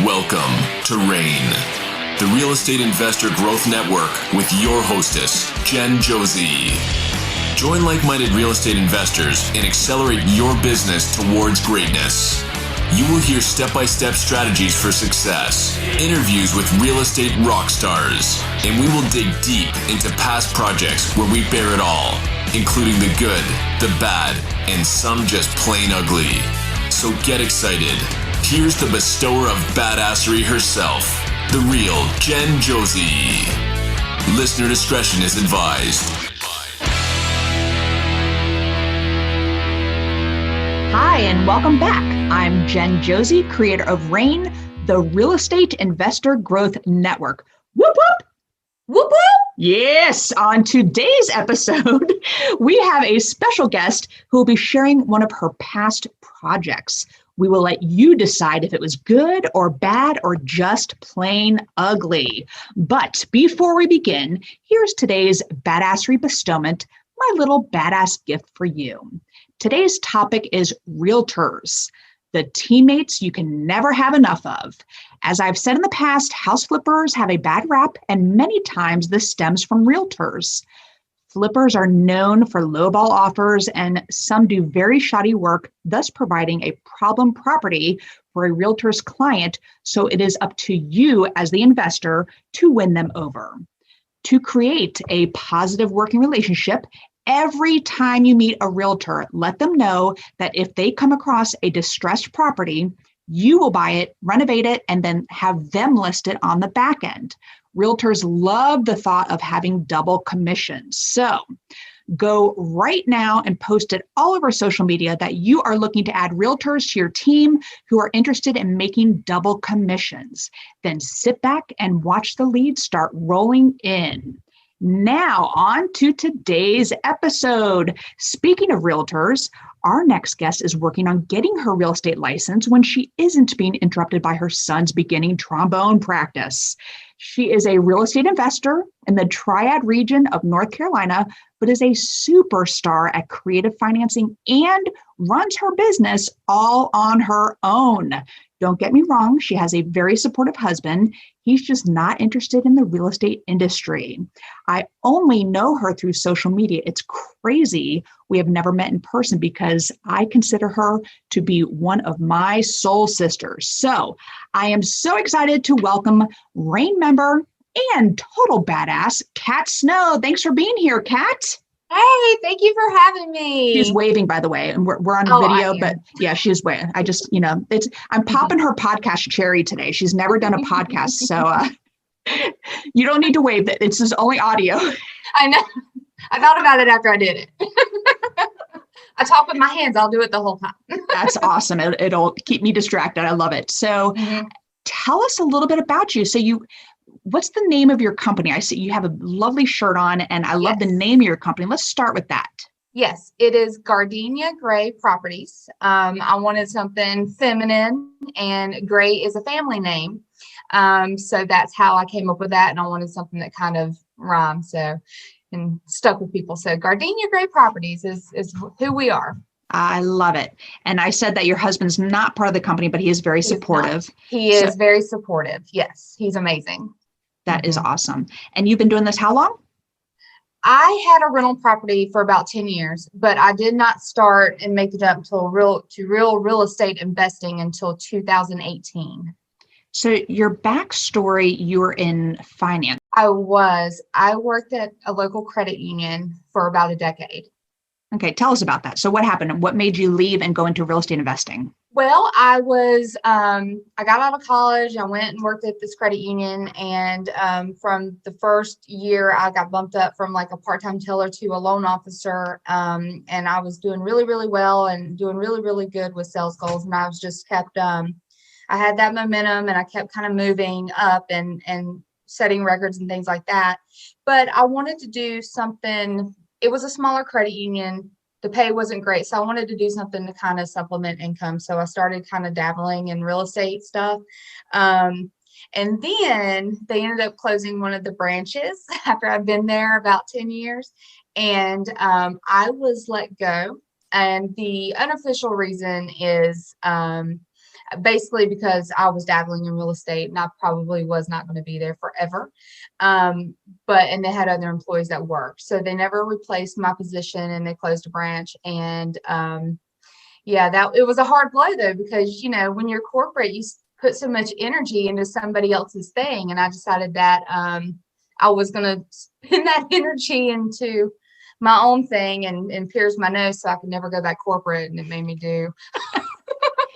Welcome to RAIN, the Real Estate Investor Growth Network with your hostess, Jen Josie. Join like-minded real estate investors and accelerate your business towards greatness. You will hear step-by-step strategies for success, interviews with real estate rock stars, and we will dig deep into past projects where we bear it all, including the good, the bad, and some just plain ugly. So get excited. Here's the bestower of badassery herself, the real Jen Josie. Listener discretion is advised. Hi, and welcome back. I'm Jen Josie, creator of RAIN, the Real Estate Investor Growth Network. Whoop, whoop. Whoop, whoop. Yes, on today's episode, we have a special guest who will be sharing one of her past projects. We will let you decide if it was good or bad or just plain ugly. But before we begin, here's today's badassery bestowment, my little badass gift for you. Today's topic is realtors, the teammates you can never have enough of. As I've said in the past, house flippers have a bad rap, and many times this stems from realtors. Flippers are known for lowball offers, and some do very shoddy work, thus providing a problem property for a realtor's client, so it is up to you as the investor to win them over. To create a positive working relationship, every time you meet a realtor, let them know that if they come across a distressed property, you will buy it, renovate it, and then have them list it on the back end. Realtors love the thought of having double commissions. So go right now and post it all over social media that you are looking to add realtors to your team who are interested in making double commissions. Then sit back and watch the leads start rolling in. Now, on to today's episode. Speaking of realtors, our next guest is working on getting her real estate license when she isn't being interrupted by her son's beginning trombone practice. She is a real estate investor in the Triad region of North Carolina, but is a superstar at creative financing and runs her business all on her own. Don't get me wrong, she has a very supportive husband. He's just not interested in the real estate industry. I only know her through social media. It's crazy we have never met in person because I consider her to be one of my soul sisters. So I am so excited to welcome RAIN member and total badass, Kat Snow. Thanks for being here, Kat. Hey, thank you for having me. She's waving, by the way, and we're on video, but yeah, she's waving. I just, I'm popping her podcast cherry today. She's never done a podcast, so you don't need to wave. It's just only audio. I know. I thought about it after I did it. I talk with my hands. I'll do it the whole time. That's awesome. It'll keep me distracted. I love it. So Tell us a little bit about you. What's the name of your company? I see you have a lovely shirt on, and I love the name of your company. Let's start with that. Yes, it is Gardenia Gray Properties. I wanted something feminine, and Gray is a family name. So that's how I came up with that, and I wanted something that kind of rhymed and stuck with people. So Gardenia Gray Properties is who we are. I love it. And I said that your husband's not part of the company, but he is very supportive. He is very supportive. Yes, he's amazing. That is awesome. And you've been doing this how long? I had a rental property for about 10 years, but I did not start and make the jump to real estate investing until 2018. So your backstory, you were in finance. I worked at a local credit union for about a decade. Okay, tell us about that. So what happened? What made you leave and go into real estate investing? Well, I got out of college. I went and worked at this credit union. And from the first year, I got bumped up from like a part-time teller to a loan officer. And I was doing really, really well and doing really, really good with sales goals. And I was just I had that momentum and I kept kind of moving up and setting records and things like that. But I wanted to do something. It was a smaller credit union. The pay wasn't great. So I wanted to do something to kind of supplement income. So I started kind of dabbling in real estate stuff. And then they ended up closing one of the branches after I'd been there about 10 years. And I was let go. And the unofficial reason is basically because I was dabbling in real estate and I probably was not going to be there forever. And they had other employees that worked. So they never replaced my position and they closed a branch. And it was a hard blow though, because, when you're corporate, you put so much energy into somebody else's thing. And I decided that I was going to spend that energy into my own thing and pierce my nose so I could never go back corporate. And it made me do.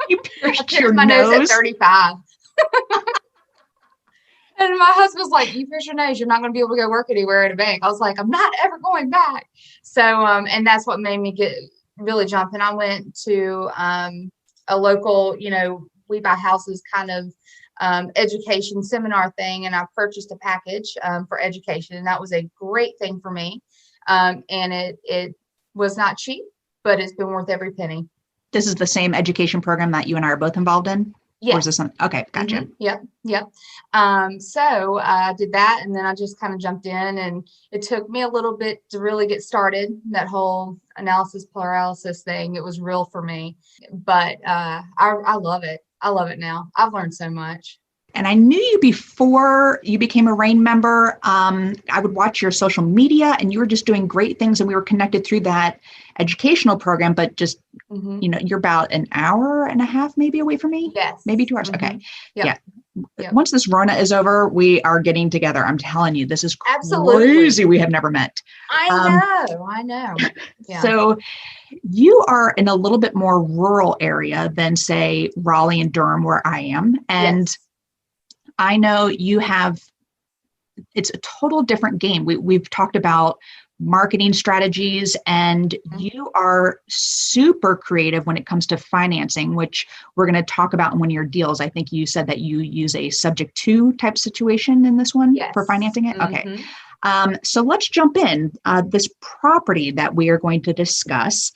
You pierced your my nose at 35. And my husband's like, you pierce your nose, you're not going to be able to go work anywhere at a bank. I was like, I'm not ever going back. So, and that's what made me get really jump. And I went to a local, we buy houses kind of education seminar thing. And I purchased a package for education. And that was a great thing for me. And it was not cheap, but it's been worth every penny. This is the same education program that you and I are both involved in? Yeah. Or is this something? Okay, gotcha. Mm-hmm. Yep. So I did that, and then I just kind of jumped in, and it took me a little bit to really get started. That whole analysis paralysis thing, it was real for me, but I love it. I love it now. I've learned so much. And I knew you before you became a RAIN member. I would watch your social media and you were just doing great things, and we were connected through that educational program, but just, you're about an hour and a half maybe away from me. Yes. Maybe 2 hours. Mm-hmm. Okay. Yep. Yeah. Once this Rona is over, we are getting together. I'm telling you, this is Absolutely crazy. We have never met. I know. Yeah. So you are in a little bit more rural area than say Raleigh and Durham where I am. And yes. I know it's a total different game. We've talked about marketing strategies, and you are super creative when it comes to financing, which we're going to talk about in one of your deals. I think you said that you use a subject to type situation in this one for financing it. Mm-hmm. Okay. So let's jump in. This property that we are going to discuss,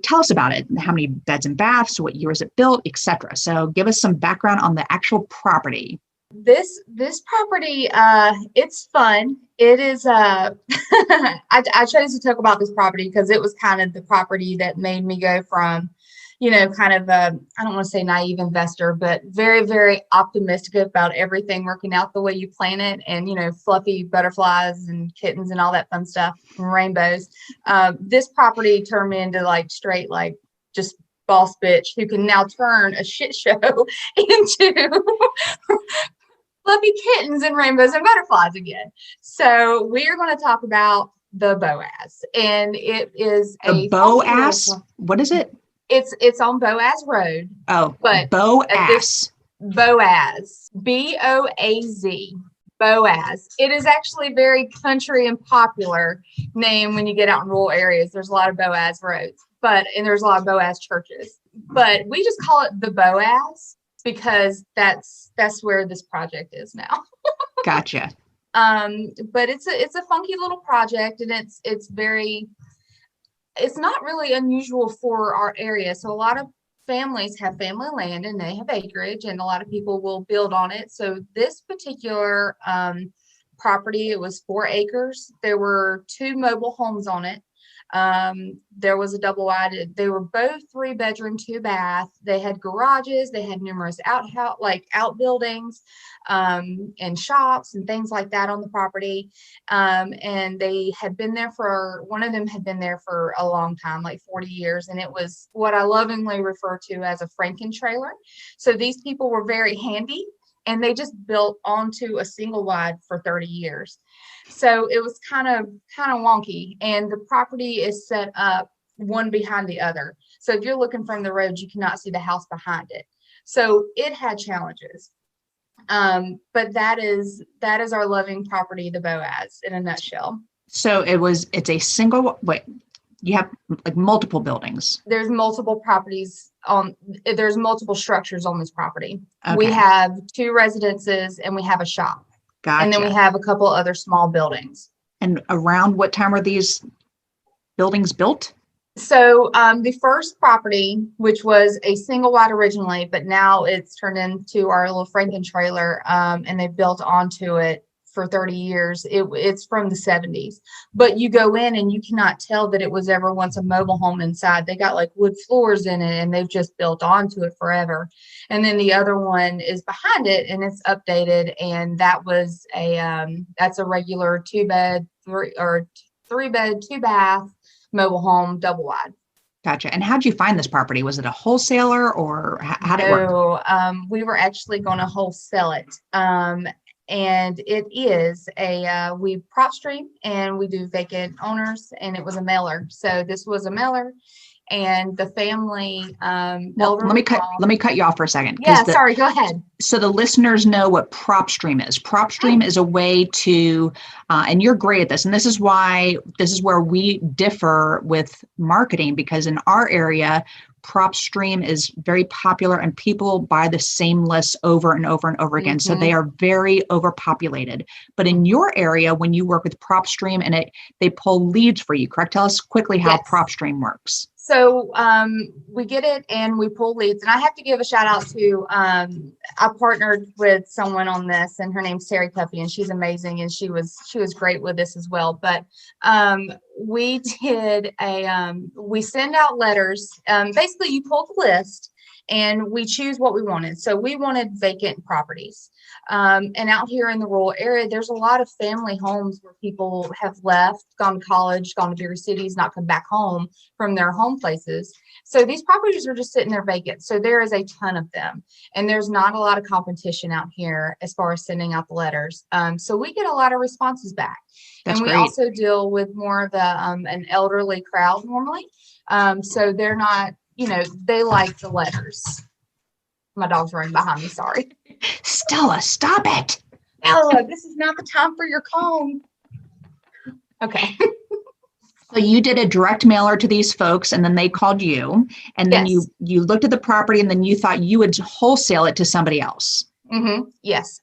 tell us about it. How many beds and baths, what year was it built, etc. So give us some background on the actual property. This property, it's fun. It is, I chose to talk about this property because it was kind of the property that made me go from, kind of I don't want to say naive investor, but very, very optimistic about everything working out the way you plan it, and, fluffy butterflies and kittens and all that fun stuff, and rainbows. This property turned me into straight, just boss bitch who can now turn a shit show into fluffy kittens and rainbows and butterflies again. So we are going to talk about the Boaz, and it is the Boaz. What is it? It's on Boaz Road. Oh, but Boaz. Boaz, B-O-A-Z. Boaz. It is actually very country and popular name when you get out in rural areas. There's a lot of Boaz roads, and there's a lot of Boaz churches. But we just call it the Boaz because that's where this project is now. Gotcha. But it's a funky little project, and it's not really unusual for our area. So a lot of families have family land and they have acreage, and a lot of people will build on it. So this particular property, it was 4 acres. There were 2 mobile homes on it. There was a double wide. They were both 3-bedroom, 2-bath. They had garages. They had numerous outbuildings, and shops and things like that on the property. And they had been there one of them had been there for a long time, 40 years. And it was what I lovingly refer to as a Franken trailer. So these people were very handy, and they just built onto a single wide for 30 years. So it was kind of wonky, and the property is set up one behind the other. So if you're looking from the road, you cannot see the house behind it. So it had challenges. But that is our loving property, the Boaz, in a nutshell. So it's a single, you have multiple buildings. There's multiple properties there's multiple structures on this property. Okay. We have 2 residences and we have a shop. Gotcha. And then we have a couple other small buildings. And around what time were these buildings built? So the first property, which was a single wide originally, but now it's turned into our little Franken trailer, and they built onto it for 30 years. It's from the 70s, but you go in and you cannot tell that it was ever once a mobile home inside. They got like wood floors in it and they've just built onto it forever. And then the other one is behind it and it's updated. And that was that's a regular three bed, 2-bath mobile home, double wide. Gotcha. And how'd you find this property? Was it a wholesaler or how'd it work? No, we were actually going to wholesale it. And it is we prop stream and we do vacant owners, and it was a mailer. So this was a mailer, and the family. Well, let me cut you off for a second. Yeah, sorry. Go ahead. So the listeners know what prop stream is. Prop stream is a way to, and you're great at this. And this is where we differ with marketing, because in our area, prop stream is very popular and people buy the same lists over and over and over again. So they are very overpopulated. But in your area, when you work with prop stream and they pull leads for you, correct? Tell us quickly how prop stream works. So we get it and we pull leads. And I have to give a shout out to, I partnered with someone on this, and her name's Terry Cuffey, and she's amazing. And she was great with this as well. But we did we send out letters. Basically you pull the list and we choose what we wanted. So we wanted vacant properties. And out here in the rural area, there's a lot of family homes where people have left, gone to college, gone to bigger cities, not come back home from their home places. So these properties are just sitting there vacant. So there is a ton of them, and there's not a lot of competition out here as far as sending out the letters. So we get a lot of responses back. That's and we great. also deal with more of the an elderly crowd normally. So they're not, they like the letters. My dog's running behind me. Sorry. Stella, stop it. Stella, this is not the time for your comb. Okay. So you did a direct mailer to these folks, and then they called you, and then you looked at the property, and then you thought you would wholesale it to somebody else. Yes.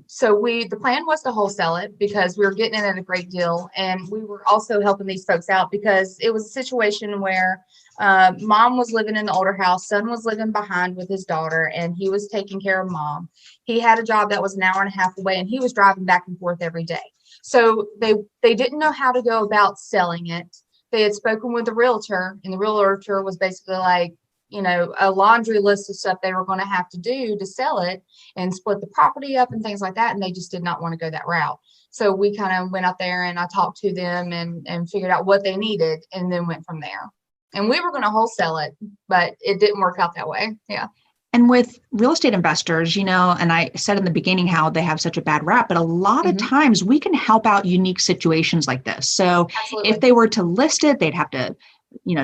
So the plan was to wholesale it because we were getting it at a great deal. And we were also helping these folks out because it was a situation where mom was living in the older house, son was living behind with his daughter, and he was taking care of mom. He had a job that was an hour and a half away, and he was driving back and forth every day. So they didn't know how to go about selling it. They had spoken with the realtor, and the realtor was basically like, a laundry list of stuff they were going to have to do to sell it and split the property up and things like that. And they just did not want to go that route. So we kind of went out there and I talked to them and figured out what they needed and then went from there. And we were going to wholesale it, but it didn't work out that way. Yeah. And with real estate investors, and I said in the beginning how they have such a bad rap, but a lot of times we can help out unique situations like this. So if they were to list it, they'd have to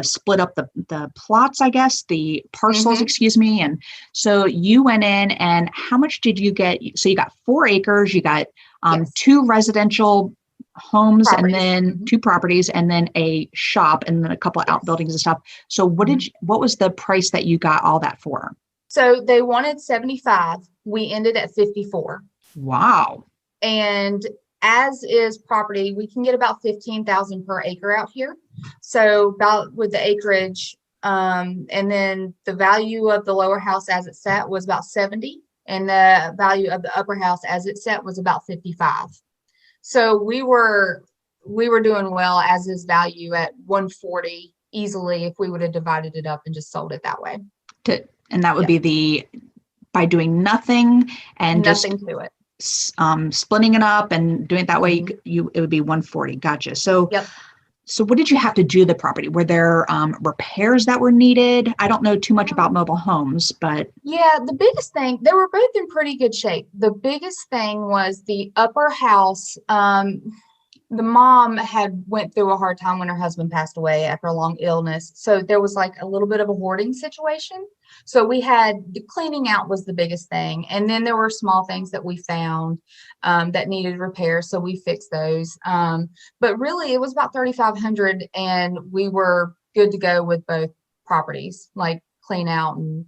split up the plots, I guess, the parcels, excuse me. And so you went in, and how much did you get? So you got 4 acres, you got 2 residential homes, properties. And then 2 properties, and then a shop, and then a couple of outbuildings and stuff. So what was the price that you got all that for? So they wanted 75. We ended at 54. Wow. And as is property, we can get about 15,000 per acre out here. So about with the acreage, and then the value of the lower house as it sat was about 70, and the value of the upper house as it sat was about 55. So we were doing well as is value at 140 easily if we would have divided it up and just sold it that way. And that would be by doing nothing and nothing to it. Splitting it up and doing it that way, it would be 140. Gotcha. So, So what did you have to do to the property? Were there repairs that were needed? I don't know too much about mobile homes, but. Yeah, the biggest thing, they were both in pretty good shape. The biggest thing was the upper house. The mom had went through a hard time when her husband passed away after a long illness. So there was like a little bit of a hoarding situation. So we had the cleaning out was the biggest thing. And then there were small things that we found that needed repair. So we fixed those. But really it was about 3,500 and we were good to go with both properties, like clean out and,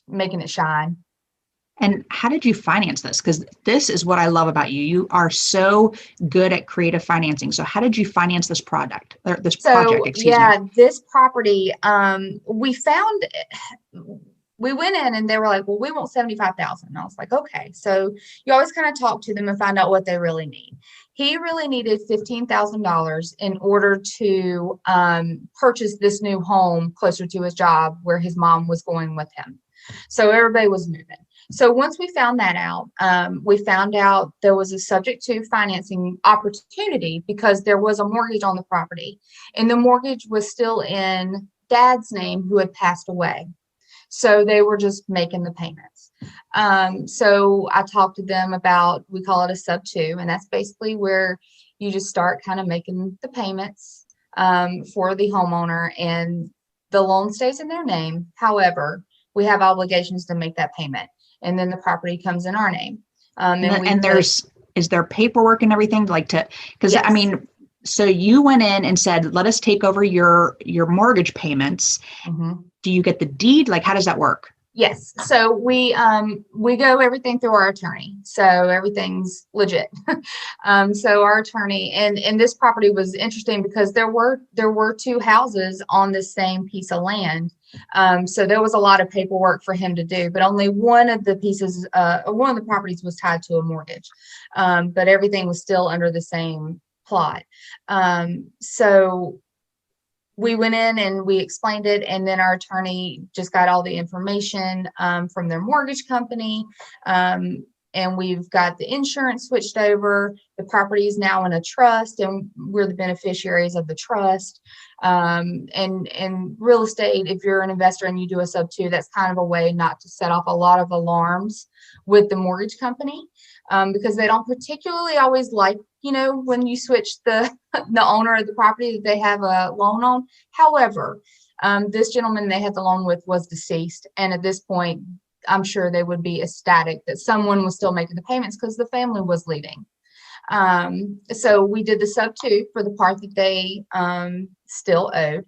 making it shine. And how did you finance this? Because this is what I love about you. You are so good at creative financing. So how did you finance this project? Or this project, excuse me. This property, we found we went in and they were like, well, we want 75,000. I was like, okay. So you always kind of talk to them and find out what they really need. He really needed $15,000 in order to purchase this new home closer to his job where his mom was going with him. So everybody was moving. So once we found that out, we found out there was a subject to financing opportunity because there was a mortgage on the property, and the mortgage was still in Dad's name, who had passed away. So they were just making the payments. So I talked to them about, we call it a sub 2, and that's basically where you just start kind of making the payments for the homeowner, and the loan stays in their name. However, we have obligations to make that payment, and then the property comes in our name. Is there paperwork and everything because Yes. I mean, so you went in and said, let us take over your mortgage payments. Mm-hmm. Do you get the deed? Like, how does that work? Yes. So we go everything through our attorney. So everything's legit. So our attorney and this property was interesting because there were 2 houses on the same piece of land. So there was a lot of paperwork for him to do, but only one of the pieces, one of the properties was tied to a mortgage. But everything was still under the same plot. So we went in and we explained it, and then our attorney just got all the information from their mortgage company, and we've got the insurance switched over. The property is now in a trust, and we're the beneficiaries of the trust. And real estate, if you're an investor and you do a sub 2, that's kind of a way not to set off a lot of alarms with the mortgage company, because they don't particularly always like, when you switch the owner of the property that they have a loan on. However, this gentleman they had the loan with was deceased, and at this point, I'm sure they would be ecstatic that someone was still making the payments because the family was leaving. So we did the sub 2 for the part that they still owed.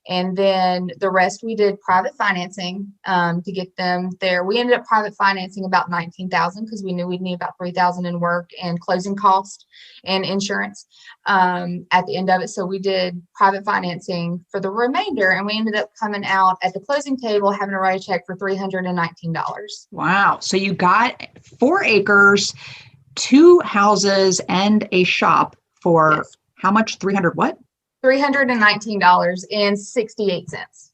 And then the rest we did private financing to get them there. We ended up private financing about $19,000 because we knew we'd need about $3,000 in work and closing costs and insurance at the end of it. So we did private financing for the remainder, and we ended up coming out at the closing table having to write a check for $319. Wow. So you got 4 acres, 2 houses, and a shop for Yes. How much? 300 what? $319.68.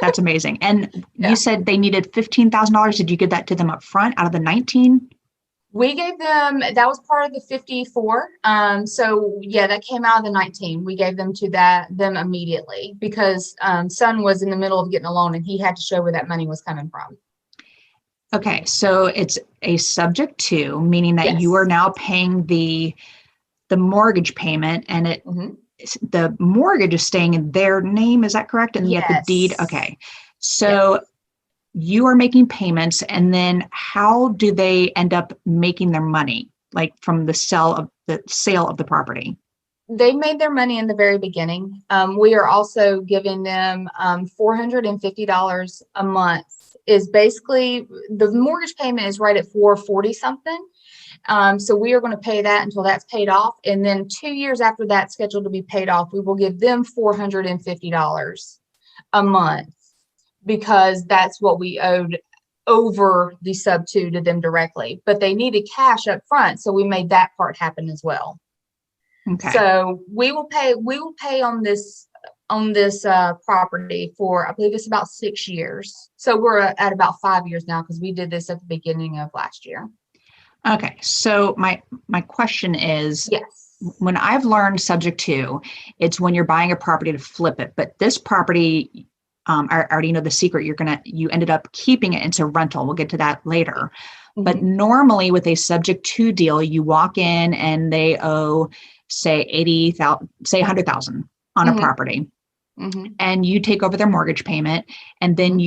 That's amazing. And Yeah. you said they needed $15,000. Did you give that to them up front out of the 19? We gave them, that was part of the 54. So yeah, that came out of the 19. We gave them to them immediately because son was in the middle of getting a loan and he had to show where that money was coming from. Okay. So it's a subject to, meaning that Yes. you are now paying the mortgage payment, and the mortgage is staying in their name. Is that correct? And yet the deed. Okay. So you are making payments, and then how do they end up making their money? Like from the sale of the property? They made their money in the very beginning. We are also giving them $450 a month. Is basically the mortgage payment is right at $440 something. So we are going to pay that until that's paid off. And then 2 years after that's scheduled to be paid off, we will give them $450 a month because that's what we owed over the sub 2 to them directly. But they needed cash up front. So we made that part happen as well. Okay. So we will pay on this property for, I believe it's about 6 years. So we're at about 5 years now because we did this at the beginning of last year. Okay. So my question is, yes, when I've learned subject to, it's when you're buying a property to flip it. But this property, I already know the secret. You ended up keeping it into rental. We'll get to that later. Mm-hmm. But normally with a subject to deal, you walk in and they owe, say, 80,000, say 100,000 on a property, and you take over their mortgage payment, and then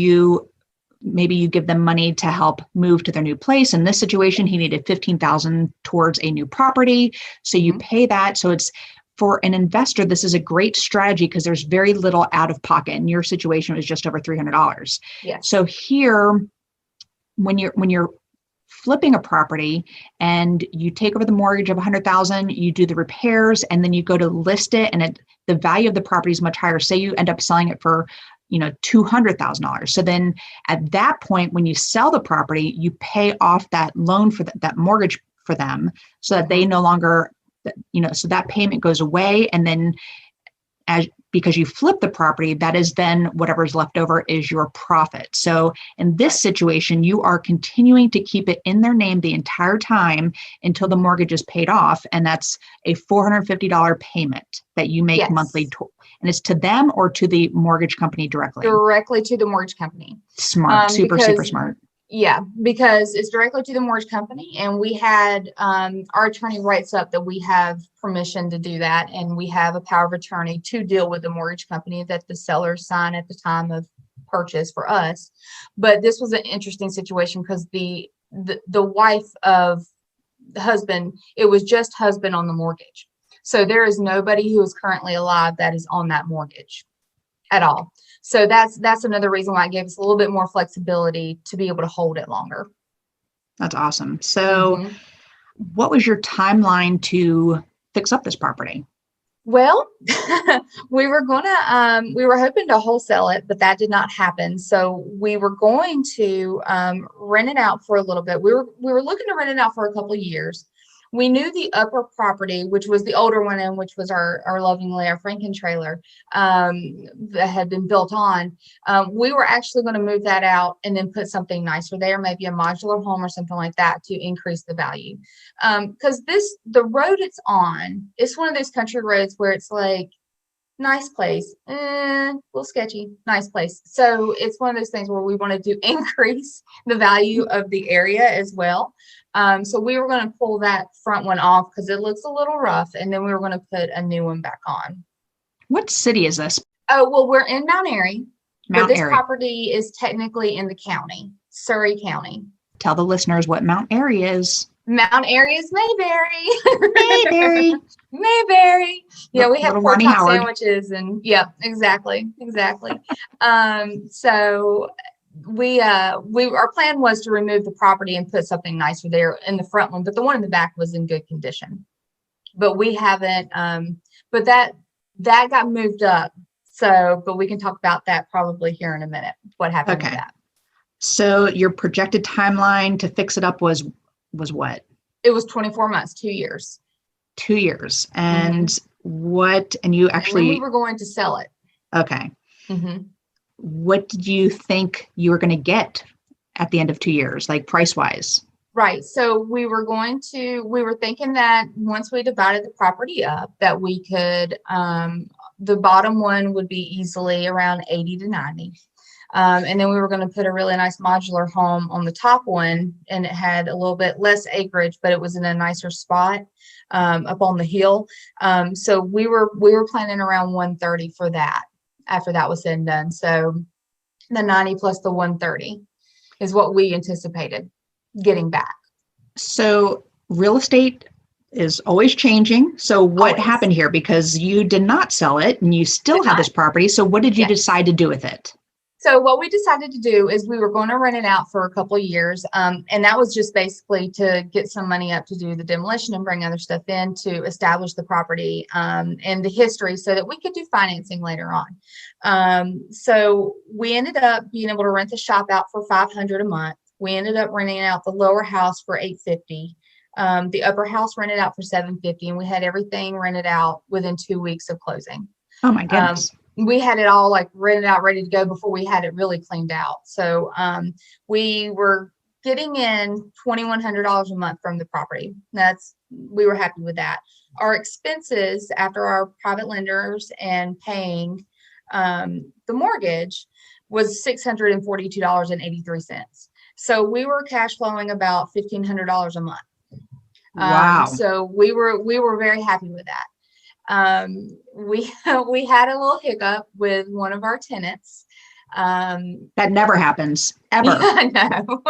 maybe you give them money to help move to their new place. In this situation, he needed $15,000 towards a new property. So you pay that. So it's, for an investor, this is a great strategy because there's very little out of pocket. In your situation, it was just over $300. Yes. So here, when you're flipping a property and you take over the mortgage of $100,000, you do the repairs, and then you go to list it, and the value of the property is much higher. Say you end up selling it for $200,000. So then at that point, when you sell the property, you pay off that loan for that mortgage for them so that they no longer, so that payment goes away. And then because you flip the property, that is then whatever's left over is your profit. So in this situation, you are continuing to keep it in their name the entire time until the mortgage is paid off. And that's a $450 payment that you make monthly. And it's to them or to the mortgage company directly? Directly to the mortgage company. Smart, super smart. Yeah, because it's directly to the mortgage company, and we had our attorney writes up that we have permission to do that, and we have a power of attorney to deal with the mortgage company that the sellers sign at the time of purchase for us. But this was an interesting situation because the wife of the husband, it was just husband on the mortgage. So there is nobody who is currently alive that is on that mortgage at all. So that's another reason why it gave us a little bit more flexibility to be able to hold it longer. That's awesome. So what was your timeline to fix up this property? Well, we were hoping to wholesale it, but that did not happen. So we were going to rent it out for a little bit. We were looking to rent it out for a couple of years. We knew the upper property, which was the older one, and which was our Franken trailer that had been built on. We were actually going to move that out and then put something nicer there, maybe a modular home or something like that to increase the value. Because the road it's on, it's one of those country roads where it's like, nice place, a little sketchy, nice place. So it's one of those things where we wanted to increase the value of the area as well. So we were going to pull that front one off because it looks a little rough, and then we were going to put a new one back on. What city is this? Oh, well, we're in Mount Airy, but this Airy. property is technically in the county, Surrey County. Tell the listeners what Mount Airy is. Mount Airy is Mayberry. Mayberry. Mayberry. Yeah, we have pork chop Howard sandwiches, and exactly. So our plan was to remove the property and put something nicer there in the front one, but the one in the back was in good condition. But we haven't but that got moved up. So, but we can talk about that probably here in a minute. What happened with that? So your projected timeline to fix it up was what? It was 24 months, 2 years. 2 years. And and you actually and we were going to sell it. Okay. What did you think you were going to get at the end of 2 years, like price wise? Right. So we were thinking that once we divided the property up, that we could, the bottom one would be easily around 80 to 90. And then we were going to put a really nice modular home on the top one, and it had a little bit less acreage, but it was in a nicer spot up on the hill. So we were planning around 130 for that after that was said and done. So the 90 plus the 130 is what we anticipated getting back. So real estate is always changing. So what happened here? Because you did not sell it and you still have this property. So what did you decide to do with it? So what we decided to do is we were going to rent it out for a couple of years. And that was just basically to get some money up to do the demolition and bring other stuff in to establish the property and the history so that we could do financing later on. So we ended up being able to rent the shop out for $500 a month. We ended up renting out the lower house for $850. The upper house rented out for $750, and we had everything rented out within 2 weeks of closing. Oh my goodness. We had it all like rented out, ready to go before we had it really cleaned out. So we were getting in $2,100 a month from the property. We were happy with that. Our expenses after our private lenders and paying the mortgage was $642.83. So we were cash flowing about $1,500 a month. Wow. So we were very happy with that. We had a little hiccup with one of our tenants. That never happens, ever. Yeah, no.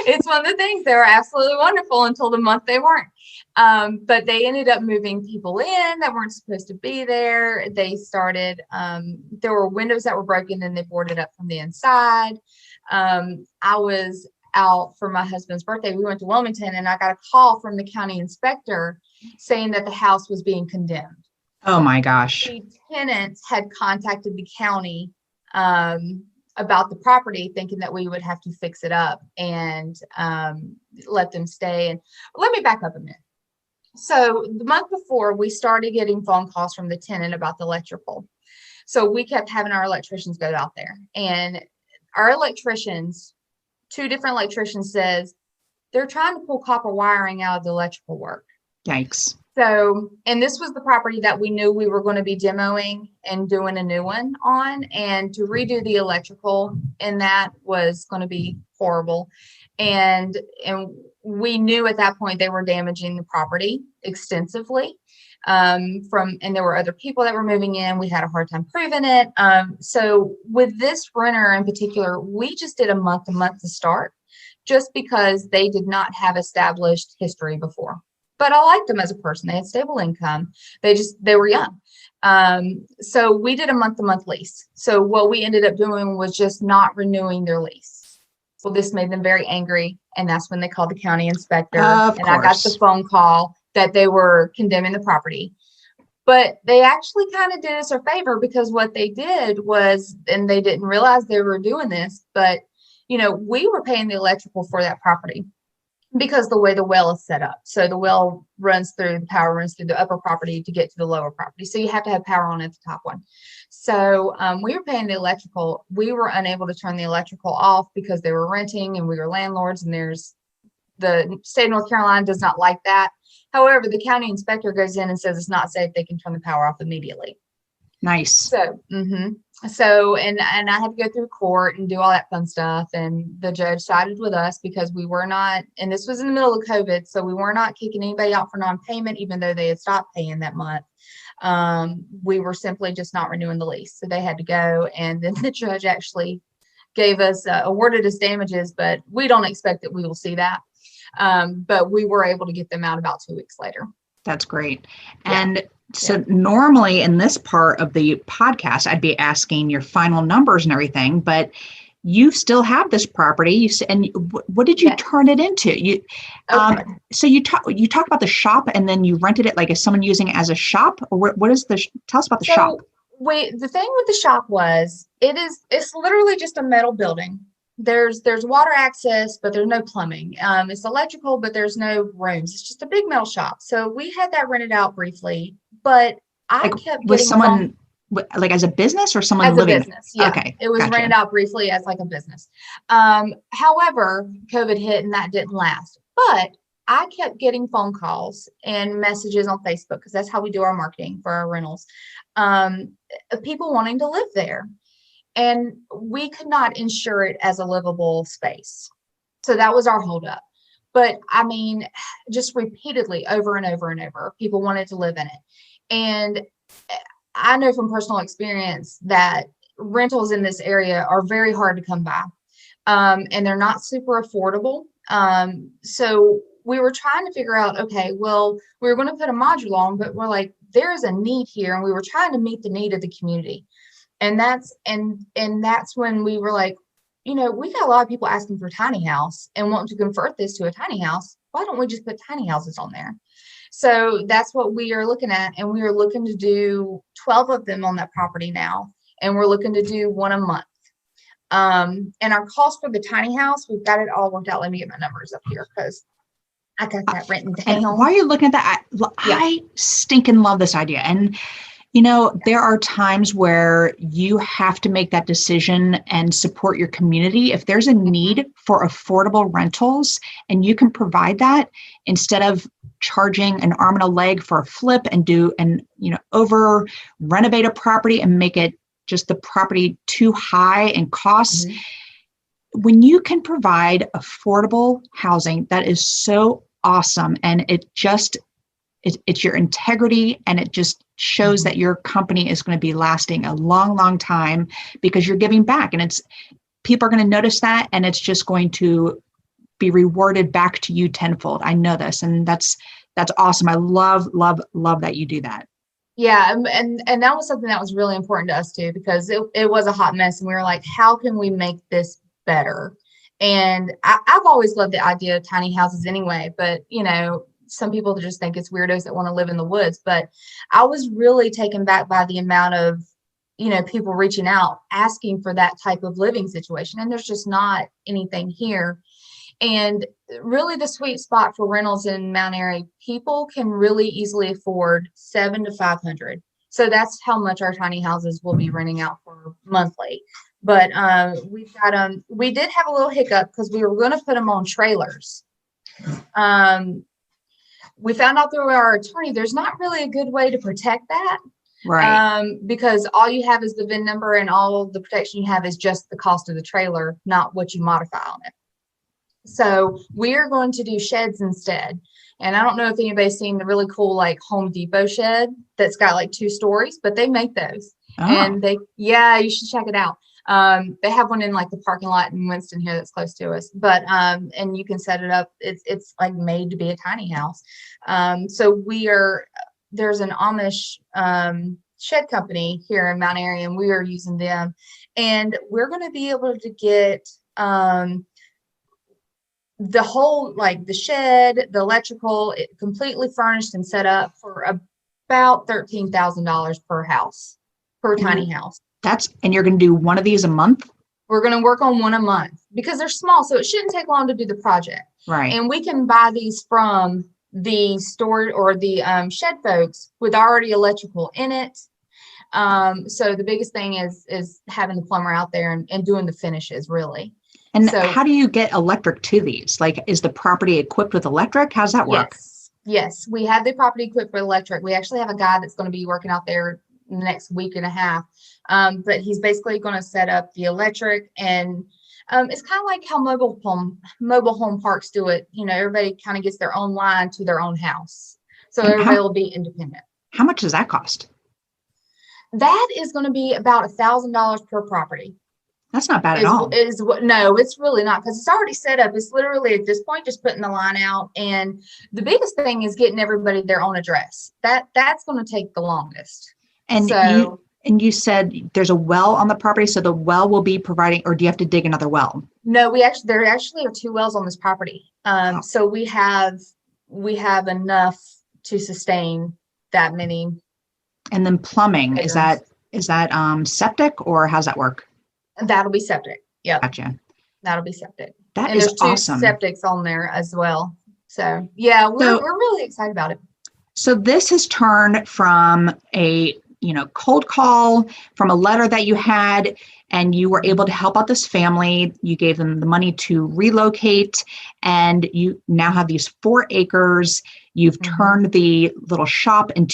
It's one of the things. They were absolutely wonderful until the month they weren't. But they ended up moving people in that weren't supposed to be there. They started, there were windows that were broken and they boarded up from the inside. I was out for my husband's birthday. We went to Wilmington and I got a call from the county inspector saying that the house was being condemned. Oh my gosh. The tenants had contacted the county about the property, thinking that we would have to fix it up and let them stay. And let me back up a minute. So the month before, we started getting phone calls from the tenant about the electrical. So we kept having our electricians go out there, and our electricians, 2 different electricians, says they're trying to pull copper wiring out of the electrical work. Yikes. So, and this was the property that we knew we were going to be demoing and doing a new one on, and to redo the electrical and that was going to be horrible. And we knew at that point they were damaging the property extensively. And there were other people that were moving in. We had a hard time proving it. So with this renter in particular, we just did a month to start, just because they did not have established history before. But I liked them as a person. They had stable income. They were young. So we did a month lease. So what we ended up doing was just not renewing their lease. Well, this made them very angry. And that's when they called the county inspector. Of and course. I got the phone call that they were condemning the property. But they actually kind of did us a favor, because what they did was, and they didn't realize they were doing this, but we were paying the electrical for that property because the way the well is set up. So the well the power runs through the upper property to get to the lower property. So you have to have power on at the top one. So we were paying the electrical. We were unable to turn the electrical off because they were renting and we were landlords, and the state of North Carolina does not like that. However, the county inspector goes in and says it's not safe. They can turn the power off immediately. Nice. So, So, and I had to go through court and do all that fun stuff. And the judge sided with us because we were not, and this was in the middle of COVID, so we were not kicking anybody out for non-payment, even though they had stopped paying that month. We were simply just not renewing the lease. So they had to go. And then the judge actually gave us, awarded us damages, but we don't expect that we will see that. But we were able to get them out about 2 weeks later. That's great. And so normally in this part of the podcast, I'd be asking your final numbers and everything, but you still have this property. And what did you turn it into? So you talk about the shop, and then you rented it. Like, is someone using it as a shop, or what is tell us about the shop? The thing with the shop was, it's literally just a metal building. There's water access, but there's no plumbing. It's electrical, but there's no rooms. It's just a big metal shop. So we had that rented out briefly, but I kept with someone like as a business or someone as living? A business. Yeah. Okay. It was rented out briefly as like a business. However, COVID hit and that didn't last, but I kept getting phone calls and messages on Facebook, because that's how we do our marketing for our rentals. People wanting to live there. And we could not insure it as a livable space. So that was our holdup. But I mean, just repeatedly over and over and over, people wanted to live in it. And I know from personal experience that rentals in this area are very hard to come by. And they're not super affordable. So we were trying to figure out, okay, well, we were going to put a module on, but we're like, there is a need here. And we were trying to meet the need of the community. And that's when we were like, we got a lot of people asking for a tiny house and wanting to convert this to a tiny house. Why don't we just put tiny houses on there? So that's what we are looking at. And we are looking to do 12 of them on that property now. And we're looking to do 1 a month. And our cost for the tiny house, we've got it all worked out. Let me get my numbers up here, because I got that written down. And while you're looking at that, I stinking love this idea. And there are times where you have to make that decision and support your community. If there's a need for affordable rentals and you can provide that, instead of charging an arm and a leg for a flip and over renovate a property and make it just the property too high in costs. Mm-hmm. When you can provide affordable housing, that is so awesome. And it's your integrity, and it just shows that your company is going to be lasting a long, long time, because you're giving back, and people are going to notice that, and it's just going to be rewarded back to you tenfold. I know this, and that's awesome. I love that you do that. Yeah. And that was something that was really important to us too, because it was a hot mess, and we were like, how can we make this better? And I've always loved the idea of tiny houses anyway, but some people just think it's weirdos that want to live in the woods, but I was really taken back by the amount of people reaching out, asking for that type of living situation. And there's just not anything here. And really the sweet spot for rentals in Mount Airy, people can really easily afford $700 to $500. So that's how much our tiny houses will be renting out for monthly. But we did have a little hiccup because we were going to put them on trailers. We found out through our attorney, there's not really a good way to protect that. Right. Because all you have is the VIN number, and all the protection you have is just the cost of the trailer, not what you modify on it. So we are going to do sheds instead. And I don't know if anybody's seen the really cool like Home Depot shed that's got like 2 stories, but they make those. Oh. And you should check it out. They have one in like the parking lot in Winston here that's close to us, but and you can set it up. It's like made to be a tiny house. So there's an Amish shed company here in Mount Airy, and we are using them, and we're going to be able to get the whole, like the shed, the electrical, completely furnished and set up for about $13,000 per house, per tiny house. And you're going to do one of these a month? We're going to work on one a month because they're small, so it shouldn't take long to do the project. Right. And we can buy these from the store or the shed folks with already electrical in it. So the biggest thing is having the plumber out there and doing the finishes, really. And so, how do you get electric to these? Like, is the property equipped with electric? How's that work? Yes, we have the property equipped with electric. We actually have a guy that's going to be working out there in the next week and a half. But he's basically going to set up the electric, and it's kind of like how mobile home parks do it. Everybody kind of gets their own line to their own house. So everybody will be independent. How much does that cost? That is going to be about $1,000 per property. That's not bad at all. No, it's really not, because it's already set up. It's literally at this point just putting the line out. And the biggest thing is getting everybody their own address. That's going to take the longest. And so, you said there's a well on the property, so the well will be providing, or do you have to dig another well? No, there actually are 2 wells on this property. So we have enough to sustain that many. And then plumbing, is that septic, or how's that work? That'll be septic. Yeah. Gotcha. That'll be septic. And is awesome. There's 2 septics on there as well. So yeah, we're really excited about it. So this has turned from a cold call, from a letter that you had, and you were able to help out this family. You gave them the money to relocate, and you now have these 4 acres. You've turned the little shop and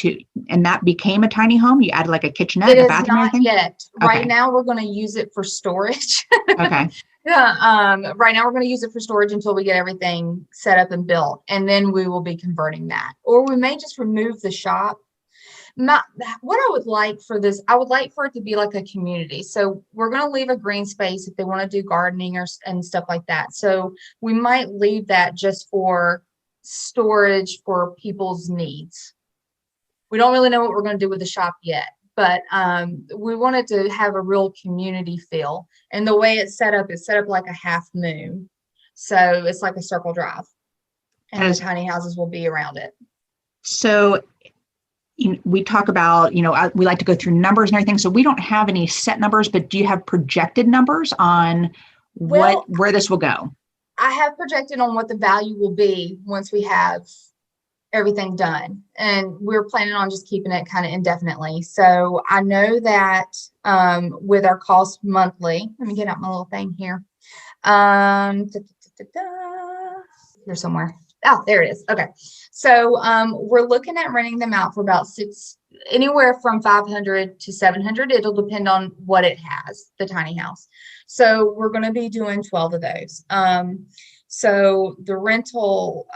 that became a tiny home. You added like a kitchenette, a bathroom, not everything? Yet. Okay. Right now we're going to use it for storage. Okay. Yeah. Right now we're going to use it for storage until we get everything set up and built, and then we will be converting that. Or we may just remove the shop. What I would like for this, I would like for it to be like a community. So we're going to leave a green space if they want to do gardening and stuff like that. So we might leave that just for storage for people's needs. We don't really know what we're going to do with the shop yet, but we wanted to have a real community feel. And the way it's set up like a half moon. So it's like a circle drive, and the tiny houses will be around it. So we talk about, we like to go through numbers and everything. So we don't have any set numbers, but do you have projected numbers on where this will go? I have projected on what the value will be once we have everything done. And we're planning on just keeping it kind of indefinitely. So I know that with our cost monthly, let me get out my little thing here. Here somewhere. Oh, there it is. Okay. So we're looking at renting them out for about anywhere from 500 to 700. It'll depend on what it has, the tiny house. So we're going to be doing 12 of those. So the rental,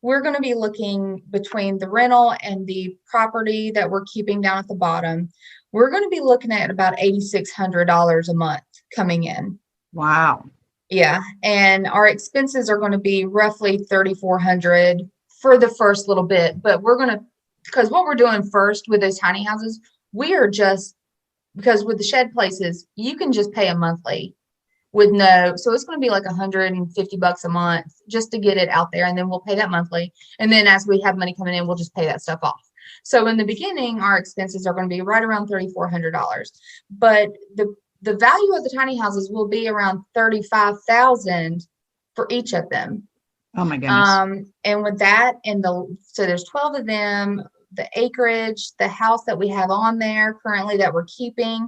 we're going to be looking between the rental and the property that we're keeping down at the bottom. We're going to be looking at about $8,600 a month coming in. Wow. Yeah. And our expenses are going to be roughly $3,400 for the first little bit, but because what we're doing first with those tiny houses, because with the shed places, you can just pay a monthly so it's going to be like $150 a month just to get it out there. And then we'll pay that monthly. And then as we have money coming in, we'll just pay that stuff off. So in the beginning, our expenses are going to be right around $3,400, but the value of the tiny houses will be around $35,000 for each of them. Oh my goodness. And with that, so there's 12 of them, the acreage, the house that we have on there currently that we're keeping,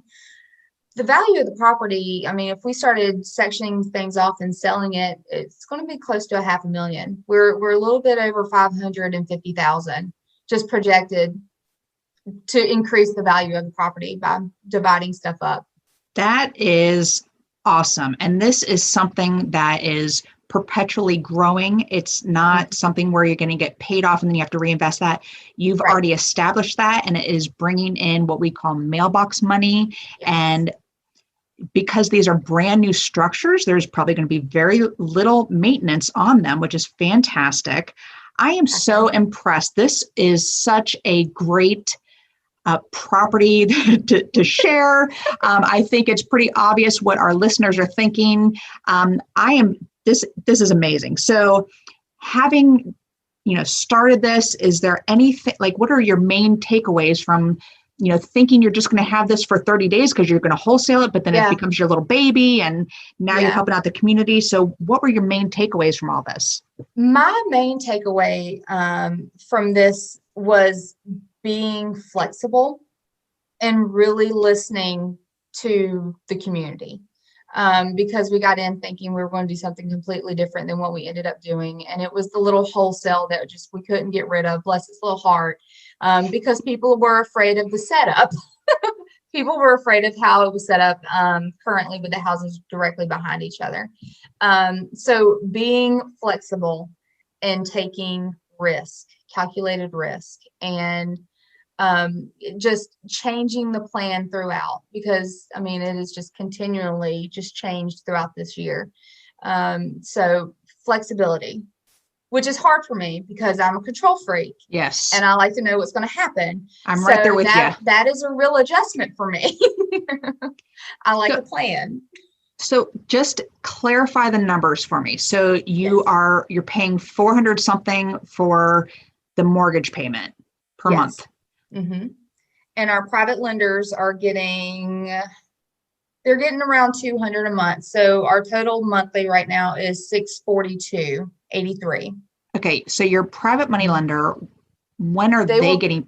the value of the property. I mean, if we started sectioning things off and selling it, it's going to be close to $500,000. We're a little bit over 550,000 just projected to increase the value of the property by dividing stuff up. That is awesome. And this is something that is perpetually growing. It's not something where you're going to get paid off and then you have to reinvest that. You've already established that, and it is bringing in what we call mailbox money. Yes. And because these are brand new structures, there's probably going to be very little maintenance on them, which is fantastic. I am so impressed. This is such a great property to share. I think it's pretty obvious what our listeners are thinking. This is amazing. So having, started this, is there anything, like, what are your main takeaways from, thinking you're just going to have this for 30 days because you're going to wholesale it, but then it becomes your little baby and now you're helping out the community. So what were your main takeaways from all this? My main takeaway from this was being flexible and really listening to the community. Because we got in thinking we were going to do something completely different than what we ended up doing. And it was the little wholesale that we couldn't get rid of, bless its little heart, because people were afraid of the setup. People were afraid of how it was set up currently with the houses directly behind each other. So being flexible and taking calculated risk, and just changing the plan throughout, because it is just continually just changed throughout this year. So flexibility, which is hard for me because I'm a control freak. Yes. And I like to know what's going to happen. I'm right there with you. That is a real adjustment for me. I like a plan. So just clarify the numbers for me. So you're paying $400 something for the mortgage payment per month. Mm-hmm. And our private lenders are getting around $200 a month. So our total monthly right now is $642.83. Okay. So your private money lender, when are they getting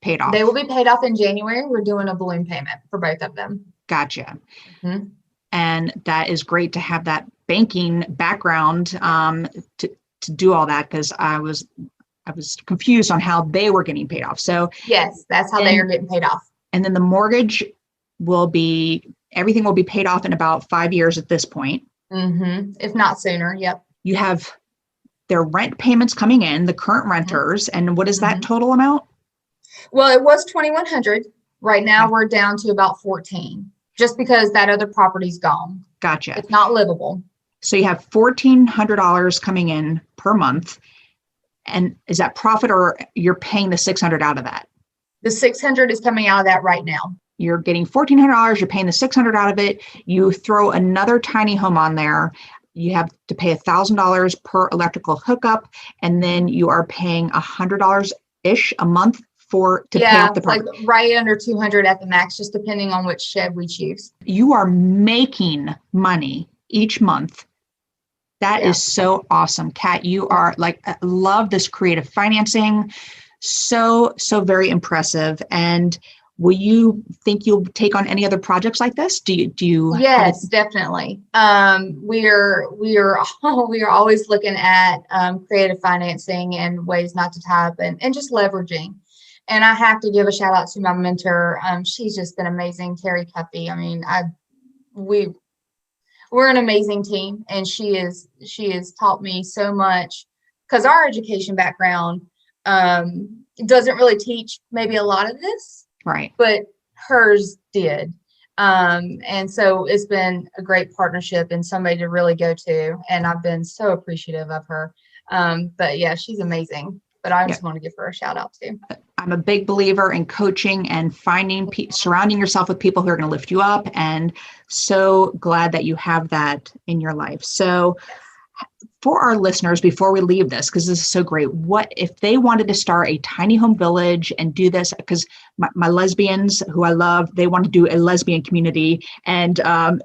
paid off? They will be paid off in January. We're doing a balloon payment for both of them. Gotcha. Mm-hmm. And that is great to have that banking background to do all that, because I was confused on how they were getting paid off. So yes, that's how they are getting paid off. And then the mortgage everything will be paid off in about 5 years at this point. Mm-hmm. If not sooner. Yep. You have their rent payments coming in, the current renters. And what is that total amount? Well, it was $2,100. Right now we're down to about $14, just because that other property's gone. Gotcha. It's not livable. So you have $1,400 coming in per month. And is that profit, or you're paying the $600 out of that? The $600 is coming out of that right now. You're getting $1,400. You're paying the $600 out of it. You throw another tiny home on there. You have to pay $1,000 per electrical hookup, and then you are paying $100-ish a month to pay off the property. Like right under $200 at the max, just depending on which shed we choose. You are making money each month. That is so awesome. Kat, you are I love this creative financing. So very impressive. And will you think you'll take on any other projects like this? Do you? Yes, definitely. We are always looking at creative financing and ways not to tie up and just leveraging. And I have to give a shout out to my mentor. She's just been amazing, Terry Cuffey. We're an amazing team, and she has taught me so much, because our education background doesn't really teach maybe a lot of this, right? But hers did. And so it's been a great partnership and somebody to really go to, and I've been so appreciative of her. But yeah, she's amazing. But I just want to give her a shout out too. I'm a big believer in coaching and surrounding yourself with people who are going to lift you up, and so glad that you have that in your life. So for our listeners, before we leave this, because this is so great, what if they wanted to start a tiny home village and do this? Because my lesbians who I love, they want to do a lesbian community. And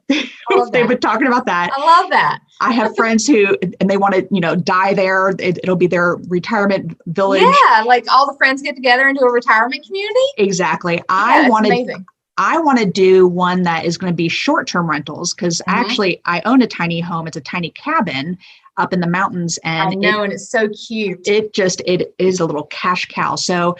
they've been talking about that. I love that. I have friends who, and they want to, die there. It'll be their retirement village. Yeah, like all the friends get together and do a retirement community. Exactly. Amazing. I want to do one that is going to be short-term rentals because actually I own a tiny home. It's a tiny cabin up in the mountains, and I know, and it's so cute. It is a little cash cow. So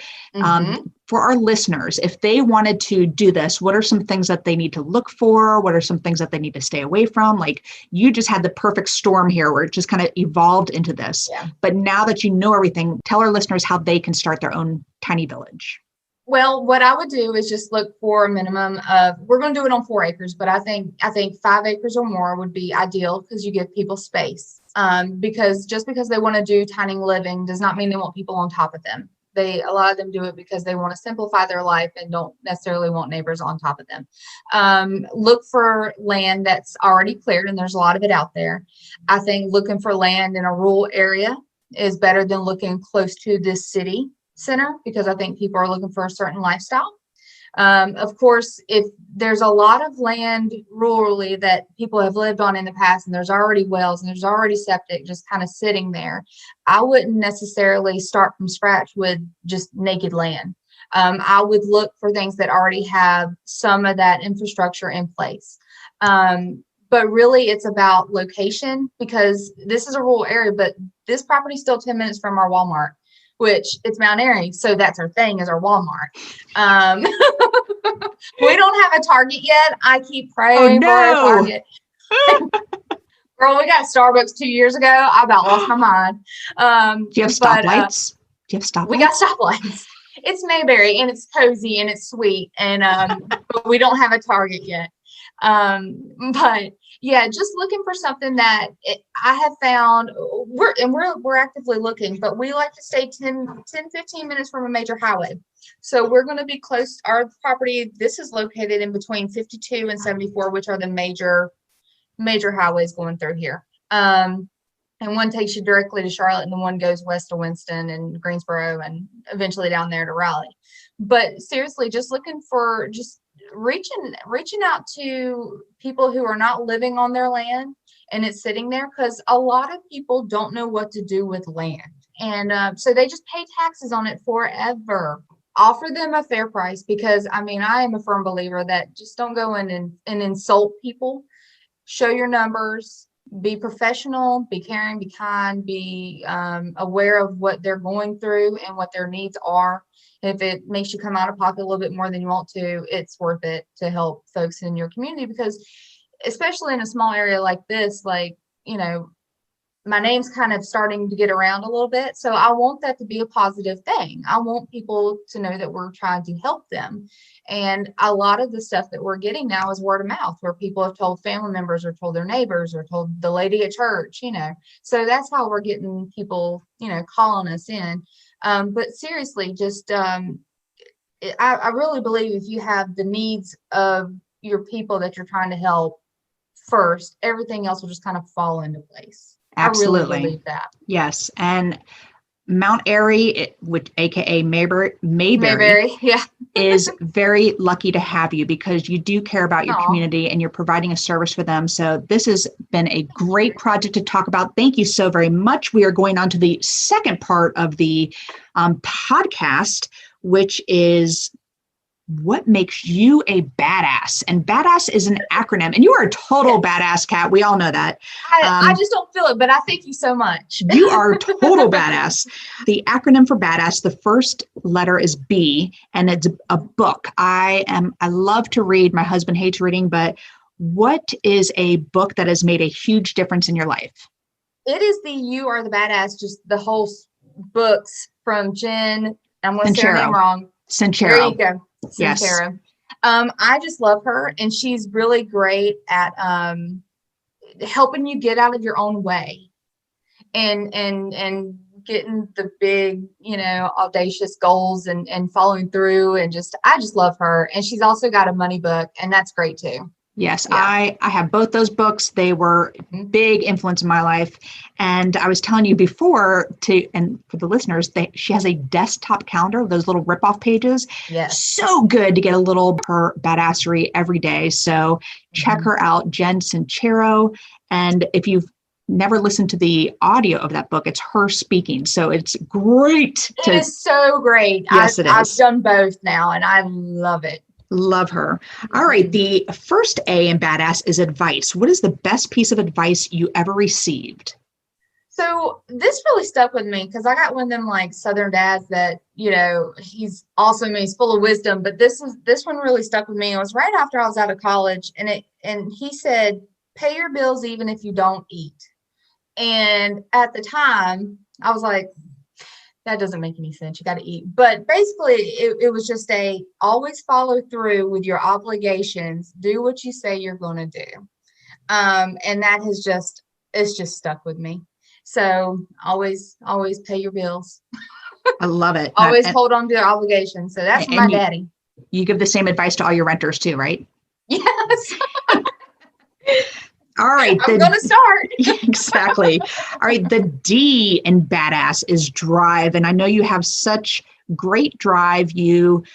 for our listeners, if they wanted to do this, what are some things that they need to look for? What are some things that they need to stay away from? Like, you just had the perfect storm here where it just kind of evolved into this. Yeah. But now that you know everything, tell our listeners how they can start their own tiny village. Well, what I would do is just look for a minimum of, we're going to do it on 4 acres, but I think 5 acres or more would be ideal because you give people space. Because just because they want to do tiny living does not mean they want people on top of them. A lot of them do it because they want to simplify their life and don't necessarily want neighbors on top of them. Look for land that's already cleared, and there's a lot of it out there. I think looking for land in a rural area is better than looking close to this city center, because I think people are looking for a certain lifestyle. Of course, if there's a lot of land rurally that people have lived on in the past, and there's already wells and there's already septic just kind of sitting there, I wouldn't necessarily start from scratch with just naked land. I would look for things that already have some of that infrastructure in place. But really it's about location, because this is a rural area, but this property is still 10 minutes from our Walmart, which it's Mount Airy. So that's our thing, is our Walmart. We don't have a Target yet. I keep praying for a Target. Girl, we got Starbucks 2 years ago. I about lost my mind. Do you have stoplights? We got stoplights. It's Mayberry, and it's cozy, and it's sweet. And but we don't have a Target yet. But yeah, just looking for something that I have found, we're actively looking, but we like to stay 10, 15 minutes from a major highway. So we're going to be close. Our property, this is located in between 52 and 74, which are the major highways going through here. And one takes you directly to Charlotte, and the one goes west to Winston and Greensboro, and eventually down there to Raleigh. But seriously, just looking for reaching out to people who are not living on their land and it's sitting there, because a lot of people don't know what to do with land, and so they just pay taxes on it forever. Offer them a fair price, because I am a firm believer that just don't go in and insult people. Show your numbers, be professional, be caring, be kind, be aware of what they're going through and what their needs are. If it makes you come out of pocket a little bit more than you want to, it's worth it to help folks in your community, because especially in a small area like this, my name's kind of starting to get around a little bit. So I want that to be a positive thing. I want people to know that we're trying to help them. And a lot of the stuff that we're getting now is word of mouth, where people have told family members or told their neighbors or told the lady at church, So that's how we're getting people, calling us in. But seriously, just I really believe if you have the needs of your people that you're trying to help first, everything else will just kind of fall into place. Absolutely. I really believe that. Yes. And Mount Airy, which AKA Mayberry, yeah, is very lucky to have you, because you do care about your community and you're providing a service for them. So this has been a great project to talk about. Thank you so very much. We are going on to the second part of the podcast, which is what makes you a badass? And badass is an acronym, and you are a total badass, Kat. We all know that. I just don't feel it, but I thank you so much. You are a total badass. The acronym for badass, the first letter is B, and it's a book. I love to read. My husband hates reading, but what is a book that has made a huge difference in your life? It is You Are the Badass, just the whole books from Jen. I'm going to say her name wrong. Sincero. There you go. Yes. I just love her, and she's really great at helping you get out of your own way and getting the big, audacious goals and following through, and I just love her. And she's also got a money book, and that's great too. Yes, Yeah. I have both those books. They were big influence in my life. And I was telling you before and for the listeners, she has a desktop calendar, those little rip-off pages. Yes. So good to get a little her badassery every day. So check Mhm. her out, Jen Sincero. And if you've never listened to the audio of that book, it's her speaking. So it's great It is so great. Yes, it I've is. done both now and I love it. Love her. All right. The first A in badass is advice. What is the best piece of advice you ever received? So this really stuck with me because I got one of them like Southern dads that, he's awesome. He's full of wisdom, but this one really stuck with me. It was right after I was out of college and he said, pay your bills even if you don't eat. And at the time I was like, that doesn't make any sense. You got to eat. But basically, it was just always follow through with your obligations. Do what you say you're going to do. And that it's just stuck with me. So always pay your bills. I love it. Always hold on to your obligations. So that's my daddy. You give the same advice to all your renters too, right? Yes. All right. I'm going to start. Exactly. All right. The D in badass is drive. And I know you have such great drive. You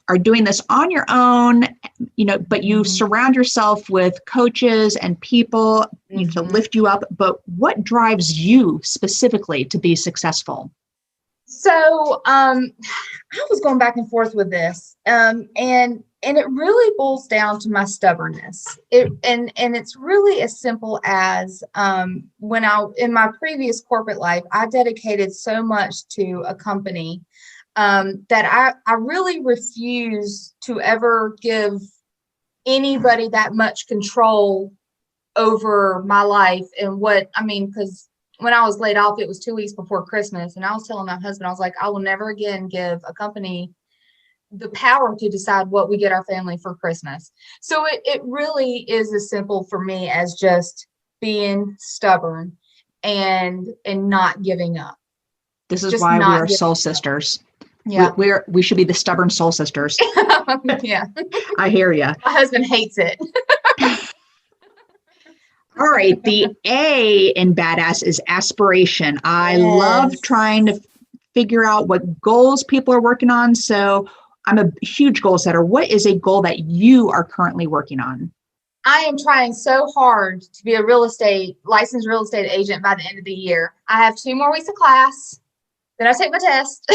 are doing this on your own, but you surround yourself with coaches and people to lift you up. But what drives you specifically to be successful? So I was going back and forth with this. And it really boils down to my stubbornness. And it's really as simple as when in my previous corporate life, I dedicated so much to a company that I really refuse to ever give anybody that much control over my life and because when I was laid off, it was 2 weeks before Christmas. And I was telling my husband, I was like, I will never again give a company the power to decide what we get our family for Christmas. So it really is as simple for me as just being stubborn and not giving up. This is why we are soul sisters. Yeah. We should be the stubborn soul sisters. Yeah. I hear you. My husband hates it. All right. The A in badass is aspiration. I love trying to figure out what goals people are working on. So I'm a huge goal setter. What is a goal that you are currently working on? I am trying so hard to be a licensed real estate agent by the end of the year. I have 2 more weeks of class. Then I take my test.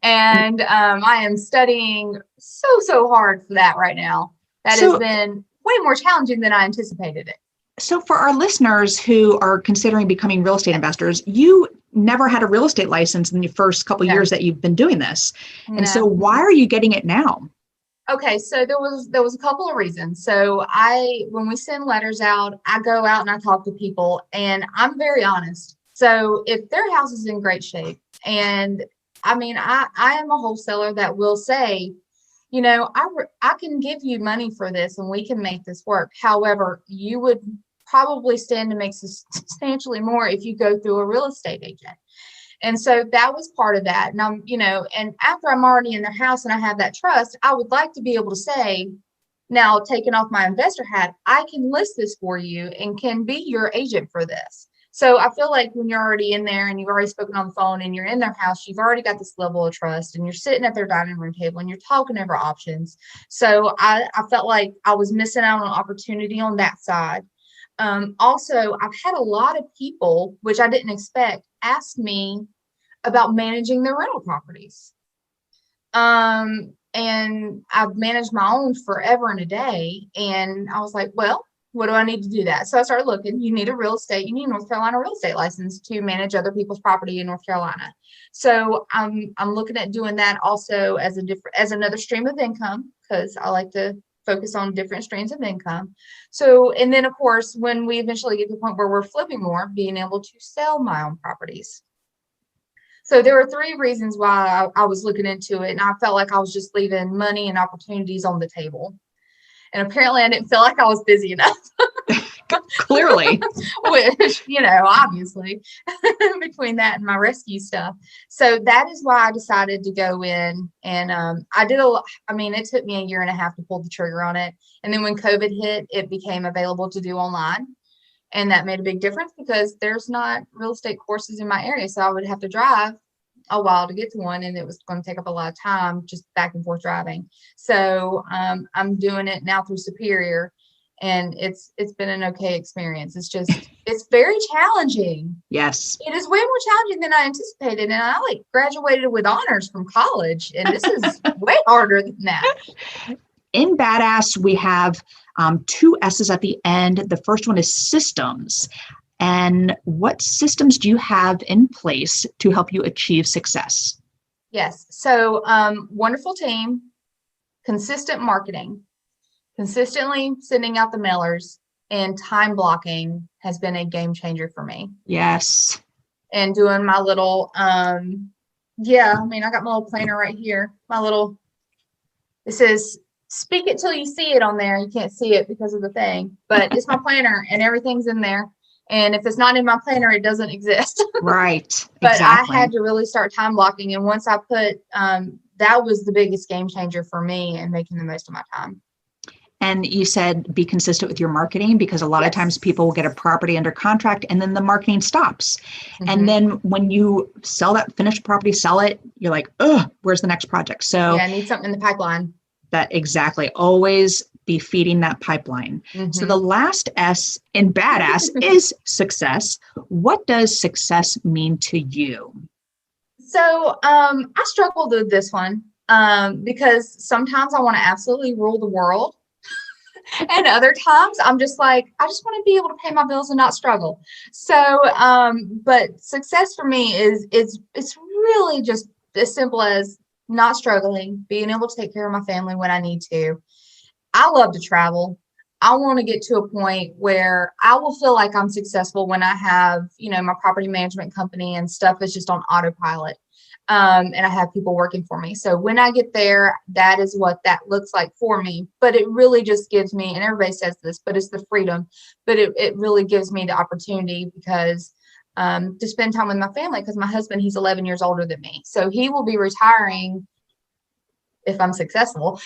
And I am studying so hard for that right now. That has been way more challenging than I anticipated it. So for our listeners who are considering becoming real estate investors, you never had a real estate license in the first couple of years that you've been doing this. No. And so why are you getting it now? Okay, so there was a couple of reasons. So when we send letters out, I go out and I talk to people and I'm very honest. So if their house is in great shape, and I am a wholesaler that will say, I can give you money for this and we can make this work. However, you would probably stand to make substantially more if you go through a real estate agent. And so that was part of that. And and after I'm already in their house and I have that trust, I would like to be able to say, now taking off my investor hat, I can list this for you and can be your agent for this. So I feel like when you're already in there and you've already spoken on the phone and you're in their house, you've already got this level of trust and you're sitting at their dining room table and you're talking over options. So I felt like I was missing out on an opportunity on that side. Also, I've had a lot of people, which I didn't expect, ask me about managing their rental properties. And I've managed my own forever and a day. And I was like, well, what do I need to do that? So I started looking. You need a North Carolina real estate license to manage other people's property in North Carolina. So I'm looking at doing that also as another stream of income, because I like to focus on different streams of income. So, and then of course, when we eventually get to the point where we're flipping more, being able to sell my own properties. So there were 3 reasons why I was looking into it. And I felt like I was just leaving money and opportunities on the table. And apparently I didn't feel like I was busy enough. Clearly. Which, obviously, between that and my rescue stuff. So that is why I decided to go in and I did it took me a year and a half to pull the trigger on it. And then when COVID hit, it became available to do online. And that made a big difference because there's not real estate courses in my area. So I would have to drive a while to get to one, and it was going to take up a lot of time just back and forth driving. So I'm doing it now through Superior, and it's been an okay experience. It's very challenging. Yes. It is way more challenging than I anticipated. And I graduated with honors from college, and this is way harder than that. In Badass, we have 2 S's at the end. The first one is systems. And what systems do you have in place to help you achieve success? Yes. So wonderful team, consistent marketing, consistently sending out the mailers, and time blocking has been a game changer for me. Yes. And doing my little, I got my little planner right here. It says, speak it till you see it on there. You can't see it because of the thing, but it's my planner and everything's in there. And if it's not in my planner, it doesn't exist. Right. But exactly. I had to really start time blocking. And once I put, that was the biggest game changer for me in making the most of my time. And you said be consistent with your marketing, because a lot of times people will get a property under contract and then the marketing stops. Mm-hmm. And then when you sell that finished property, sell it, you're like, oh, where's the next project? So I need something in the pipeline. That exactly. Always be feeding that pipeline. Mm-hmm. So the last S in Badass is success. What does success mean to you? So I struggled with this one because sometimes I want to absolutely rule the world. And other times I'm just like, I just want to be able to pay my bills and not struggle. So, but success for me is it's really just as simple as not struggling, being able to take care of my family when I need to. I love to travel. I want to get to a point where I will feel like I'm successful when I have, my property management company and stuff is just on autopilot. And I have people working for me. So when I get there, that is what that looks like for me. But it really just gives me, and everybody says this, but it's the freedom. But it really gives me the opportunity because to spend time with my family, because my husband, he's 11 years older than me. So he will be retiring, if I'm successful,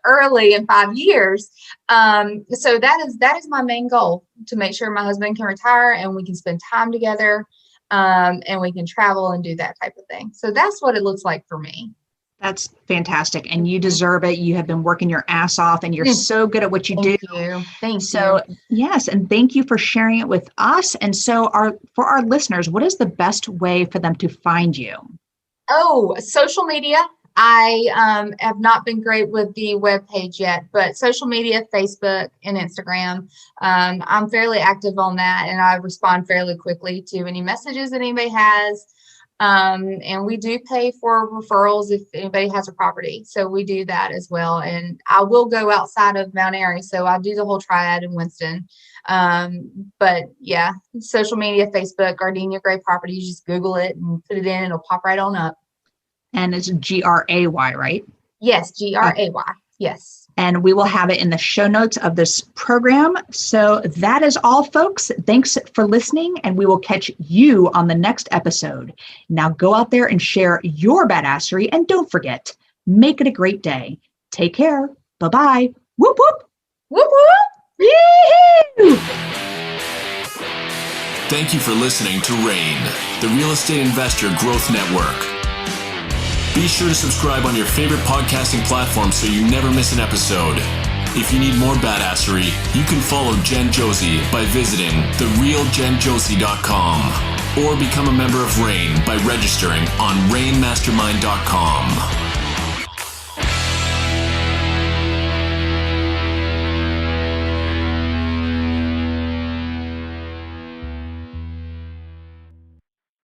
early in 5 years. So that is my main goal, to make sure my husband can retire and we can spend time together. And we can travel and do that type of thing. So that's what it looks like for me. That's fantastic. And you deserve it. You have been working your ass off and you're so good at what you do. Thank you. Yes. And thank you for sharing it with us. And so for our listeners, what is the best way for them to find you? Oh, social media. I have not been great with the webpage yet, but social media, Facebook and Instagram, I'm fairly active on that, and I respond fairly quickly to any messages that anybody has. And we do pay for referrals if anybody has a property. So we do that as well. And I will go outside of Mount Airy. So I do the whole triad in Winston. But yeah, social media, Facebook, Gardenia Gray Properties, you just Google it and put it in, it'll pop right on up. And it's Gray, right? Yes, Gray. Yes. And we will have it in the show notes of this program. So that is all, folks. Thanks for listening, and we will catch you on the next episode. Now go out there and share your badassery, and don't forget, make it a great day. Take care. Bye-bye. Whoop, whoop. Whoop, whoop. Yee-hoo! Thank you for listening to RAIN, the Real Estate Investor Growth Network. Be sure to subscribe on your favorite podcasting platform so you never miss an episode. If you need more badassery, you can follow Jen Josie by visiting therealjenjosie.com or become a member of RAIN by registering on rainmastermind.com.